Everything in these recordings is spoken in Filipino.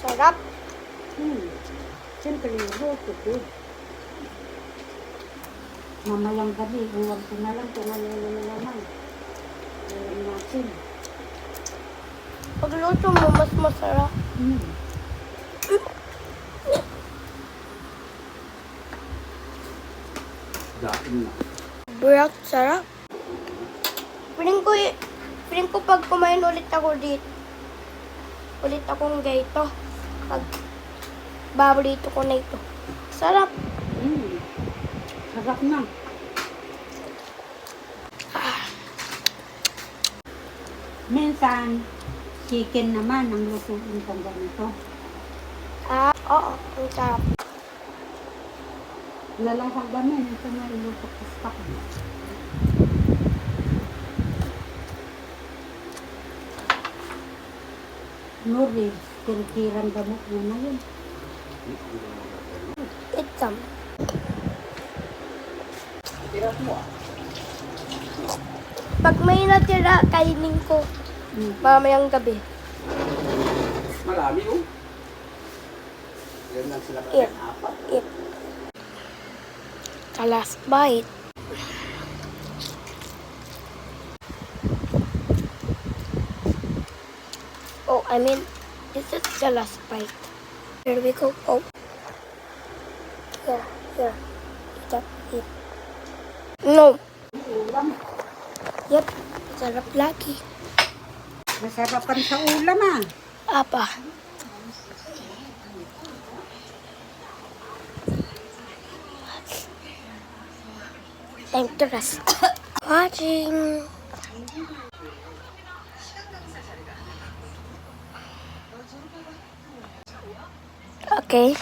Sarap. Siyempre, luto ko. Mamayang gabi, iwan ko na lang kung ano na naman. Alam natin. Pagluto mo, mas masarap. Daing na. Burak, sarap. Piling ko pag kumain ulit ako dito. Ulit akong ganito. Pag babalito ko na ito. Sarap. Sarap na. Minsan, chicken naman ang lutuin kong ganito. Oo. Ang sarap. Lalasang gamin, ito na iluto ko sa stock. Nuri, kirikiran gamot mo na yun. Eat some. Tiras mo ah. Pag may natira, kainin ko. Mamayang gabi. Marami oh. Yan lang sila Eat. kaya apat. Eat. The last bite. Oh, I mean, this is the last bite. Here we go. Oh. Here. Eat up. Eat. No. Yep. Sarap lagi. Masarapan sa ulam ah. Apa. Time to rest. Watching. Okay.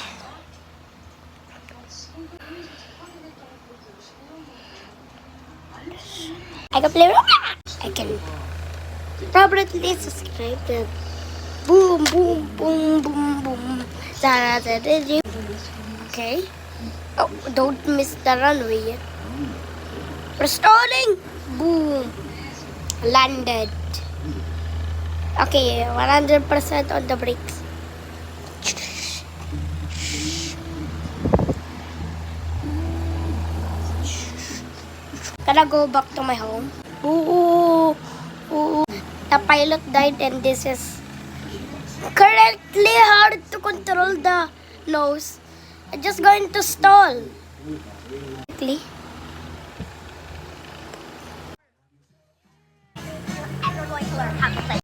I can play. I can probably subscribe to boom boom boom boom boom. Okay. Oh, don't miss the runway. Restoring. Boom. Landed. Okay, 100% on the brakes. Can I go back to my home? Ooh. The pilot died and this is currently hard to control the nose. I'm just going to stall. Quickly.